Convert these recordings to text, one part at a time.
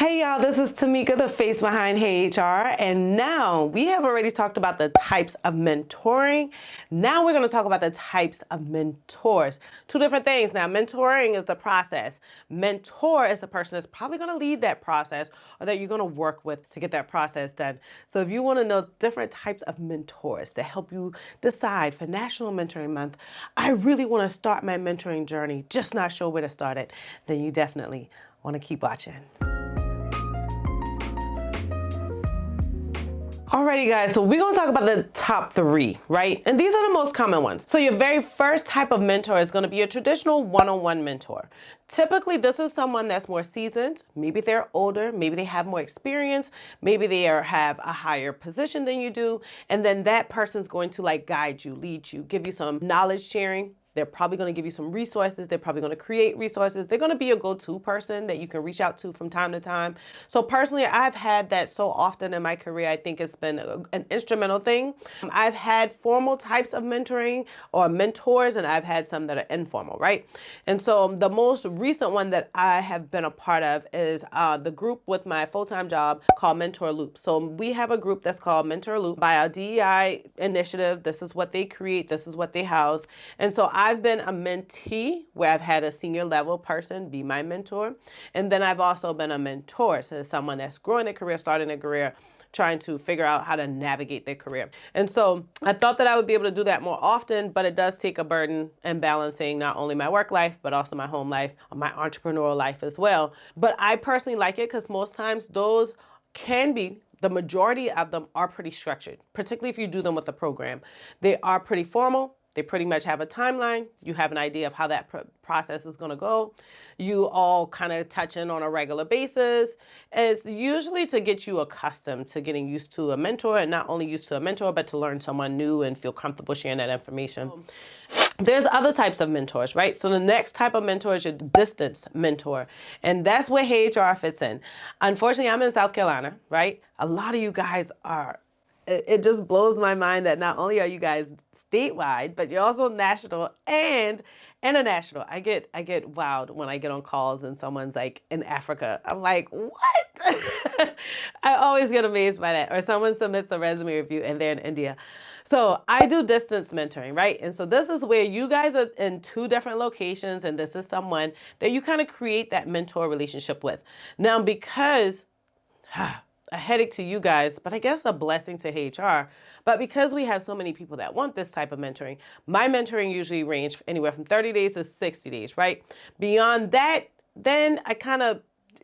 Hey y'all, this is Tamika, the face behind Hey HR, and now we have already talked about the types of mentoring. Now we're going to talk about the types of mentors. Two different things. Now, mentoring is the process. Mentor is the person that's probably going to lead that process or that you're going to work with to get that process done. So if you want to know different types of mentors to help you decide for National Mentoring Month, I really want to start my mentoring journey, just not sure where to start it, then you definitely want to keep watching. Alrighty guys, so we're gonna talk about the top three, right? And these are the most common ones. So your very first type of mentor is gonna be a traditional one-on-one mentor. Typically, this is someone that's more seasoned. Maybe they're older, maybe they have more experience, maybe they have a higher position than you do. And then that person's going to like guide you, lead you, give you some knowledge sharing. They're probably going to give you some resources. They're probably going to create resources. They're going to be a go-to person that you can reach out to from time to time. So personally, I've had that so often in my career. I think it's been an instrumental thing. I've had formal types of mentoring or mentors, and I've had some that are informal, right? And so the most recent one that I have been a part of is the group with my full-time job called Mentor Loop. So we have a group that's called Mentor Loop by our DEI initiative. This is what they create. This is what they house. And so I've been a mentee where I've had a senior level person be my mentor. And then I've also been a mentor, so someone that's growing their career, starting a career, trying to figure out how to navigate their career. And so I thought that I would be able to do that more often, but it does take a burden in balancing not only my work life, but also my home life, my entrepreneurial life as well. But I personally like it because most times those can be, the majority of them are pretty structured, particularly if you do them with a program. They are pretty formal. They pretty much have a timeline. You have an idea of how that process is going to go. You all kind of touch in on a regular basis. It's usually to get you accustomed to getting used to a mentor, and not only used to a mentor, but to learn someone new and feel comfortable sharing that information. There's other types of mentors, right? So the next type of mentor is your distance mentor. And that's where Hey HR fits in. Unfortunately, I'm in South Carolina, right? A lot of you guys are, it just blows my mind that not only are you guys statewide, but you're also national and international. I get wowed when I get on calls and someone's like in Africa. I'm like, what? I always get amazed by that. Or someone submits a resume review and they're in India. So I do distance mentoring, right? And so this is where you guys are in two different locations, and this is someone that you kind of create that mentor relationship with. Now, because a headache to you guys, but I guess a blessing to HR. But because we have so many people that want this type of mentoring, my mentoring usually range anywhere from 30 days to 60 days, right? Beyond that, then I kind of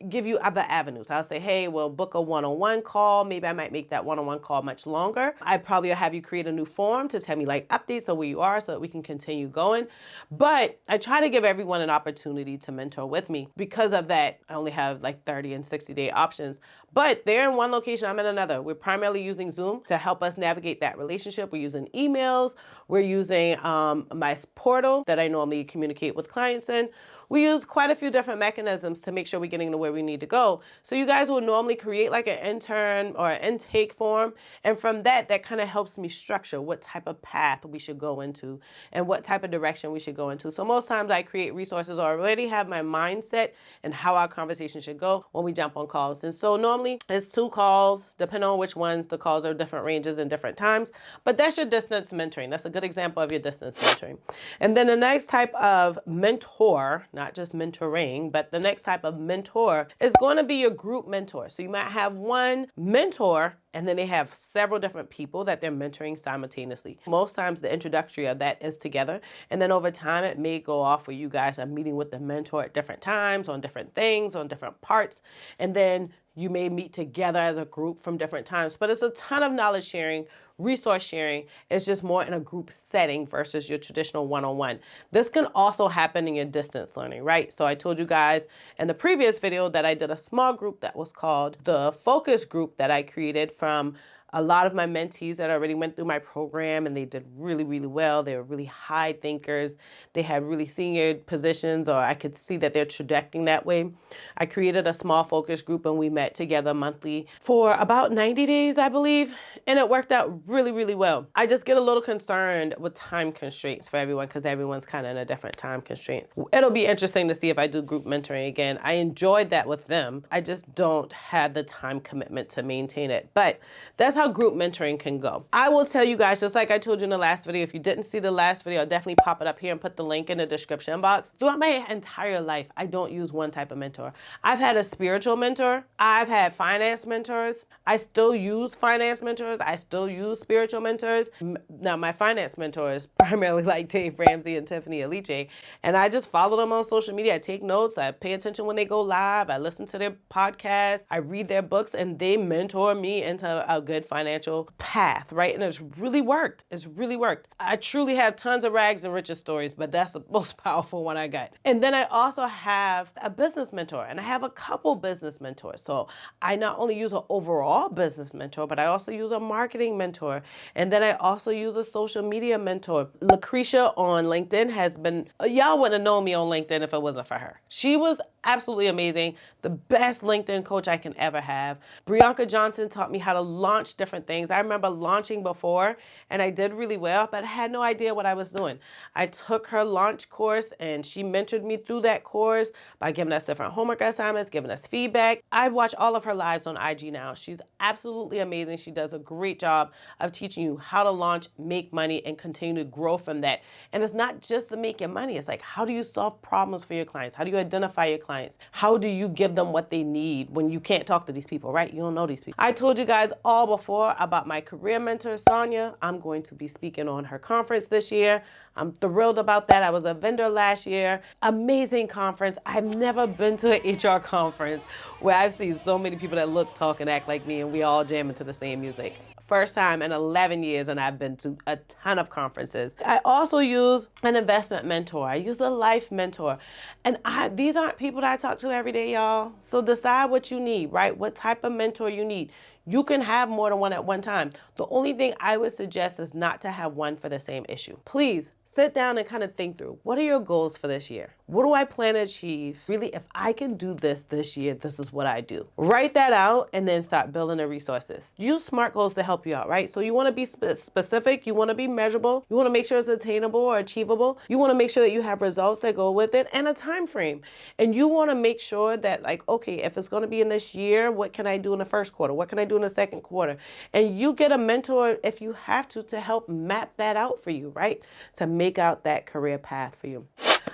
give you other avenues. I'll say, hey, we'll book a one-on-one call. Maybe I might make that one-on-one call much longer. I probably will have you create a new form to tell me like updates of where you are so that we can continue going. But I try to give everyone an opportunity to mentor with me. Because of that, I only have like 30 and 60-day options. But they're in one location, I'm in another. We're primarily using Zoom to help us navigate that relationship. We're using emails. We're using my portal that I normally communicate with clients in. We use quite a few different mechanisms to make sure we're getting to where we need to go. So you guys will normally create like an intern or an intake form. And from that kind of helps me structure what type of path we should go into and what type of direction we should go into. So most times I create resources or already have my mindset and how our conversation should go when we jump on calls. And so normally it's 2 calls, depending on which ones. The calls are different ranges and different times. But that's your distance mentoring. That's a good example of your distance mentoring. And then the next type of mentor, not just mentoring, but the next type of mentor is going to be your group mentor. So you might have one mentor and then they have several different people that they're mentoring simultaneously. Most times the introductory of that is together. And then over time, it may go off where you guys are meeting with the mentor at different times on different things, on different parts. And then you may meet together as a group from different times, but it's a ton of knowledge sharing, resource sharing. It's just more in a group setting versus your traditional one-on-one. This can also happen in your distance learning, right? So I told you guys in the previous video that I did a small group that was called the focus group that I created from A lot of my mentees that already went through my program and they did really, really well. They were really high thinkers. They had really senior positions, or I could see that they're trajecting that way. I created a small focus group and we met together monthly for about 90 days, I believe. And it worked out really, really well. I just get a little concerned with time constraints for everyone because everyone's kind of in a different time constraint. It'll be interesting to see if I do group mentoring again. I enjoyed that with them. I just don't have the time commitment to maintain it. But that's how group mentoring can go. I will tell you guys, just like I told you in the last video, if you didn't see the last video, I'll definitely pop it up here and put the link in the description box. Throughout my entire life, I don't use one type of mentor. I've had a spiritual mentor. I've had finance mentors. I still use finance mentors. I still use spiritual mentors. Now, my finance mentors primarily like Dave Ramsey and Tiffany Aliche, and I just follow them on social media. I take notes. I pay attention when they go live. I listen to their podcasts. I read their books, and they mentor me into a good financial path, right? And it's really worked. It's really worked. I truly have tons of rags and riches stories, but that's the most powerful one I got. And then I also have a business mentor, and I have a couple business mentors. So I not only use an overall business mentor, but I also use a marketing mentor. And then I also use a social media mentor. Lucretia on LinkedIn has been, y'all wouldn't have known me on LinkedIn if it wasn't for her. She was absolutely amazing. The best LinkedIn coach I can ever have. Brianka Johnson taught me how to launch different things. I remember launching before and I did really well, but I had no idea what I was doing. I took her launch course and she mentored me through that course by giving us different homework assignments, giving us feedback. I watch all of her lives on IG now. She's absolutely amazing. She does a great job of teaching you how to launch, make money, and continue to grow from that. And it's not just the making money. It's like, how do you solve problems for your clients? How do you identify your clients? How do you give them what they need when you can't talk to these people, right? You don't know these people. I told you guys all before about my career mentor, Sonia. I'm going to be speaking on her conference this year. I'm thrilled about that. I was a vendor last year. Amazing conference. I've never been to an HR conference where I've seen so many people that look, talk, and act like me, and we all jam into the same music. First time in 11 years, and I've been to a ton of conferences. I also use an investment mentor. I use a life mentor. And these aren't people that I talk to every day, y'all. So decide what you need, right? What type of mentor you need. You can have more than one at one time. The only thing I would suggest is not to have one for the same issue. Please sit down and kind of think through, what are your goals for this year? What do I plan to achieve? Really, if I can do this year, this is what I do. Write that out and then start building the resources. Use SMART goals to help you out, right? So you want to be specific, you want to be measurable, you want to make sure it's attainable or achievable. You want to make sure that you have results that go with it and a time frame. And you want to make sure that, like, okay, if it's going to be in this year, what can I do in the first quarter? What can I do in the second quarter? And you get a mentor if you have to help map that out for you, right? To make out that career path for you.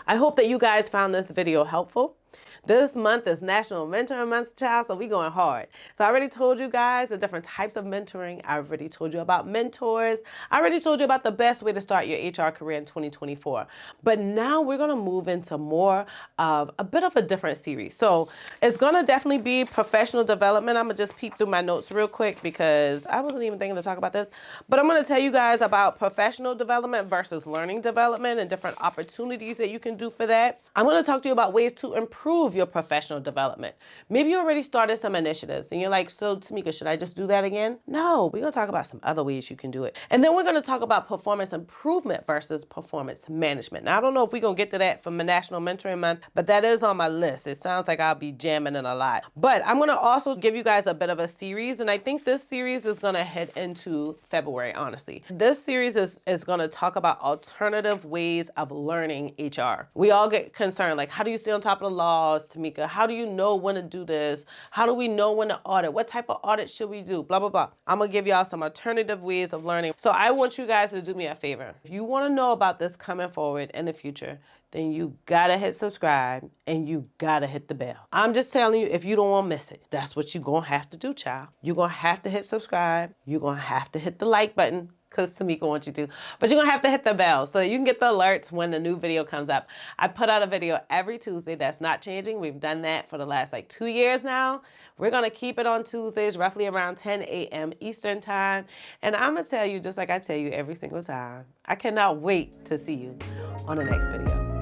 I hope that you guys found this video helpful. This month is National Mentoring Month, child, so we going hard. So I already told you guys the different types of mentoring. I already told you about mentors. I already told you about the best way to start your HR career in 2024. But now we're going to move into more of a bit of a different series. So it's going to definitely be professional development. I'm going to just peep through my notes real quick because I wasn't even thinking to talk about this. But I'm going to tell you guys about professional development versus learning development and different opportunities that you can do for that. I'm going to talk to you about ways to improve your professional development. Maybe you already started some initiatives and you're like, so Tamika, should I just do that again? No, we're going to talk about some other ways you can do it. And then we're going to talk about performance improvement versus performance management. Now, I don't know if we're going to get to that for National Mentoring Month, but that is on my list. It sounds like I'll be jamming in a lot. But I'm going to also give you guys a bit of a series, and I think this series is going to head into February, honestly. This series is going to talk about alternative ways of learning HR. We all get concerned, like, how do you stay on top of the laws, Tamika? How do you know when to do this? How do we know when to audit? What type of audit should we do? Blah, blah, blah. I'm going to give y'all some alternative ways of learning. So I want you guys to do me a favor. If you want to know about this coming forward in the future, then you gotta hit subscribe and you gotta hit the bell. I'm just telling you, if you don't want to miss it, that's what you're gonna have to do, child. You're gonna have to hit subscribe. You're gonna have to hit the like button, because Tamika wants you to, but you're gonna have to hit the bell so you can get the alerts when the new video comes up. I put out a video every Tuesday. That's not changing. We've done that for the last 2 years now. We're gonna keep it on Tuesdays, roughly around 10 a.m. Eastern time. And I'm gonna tell you, just like I tell you every single time, I cannot wait to see you on the next video.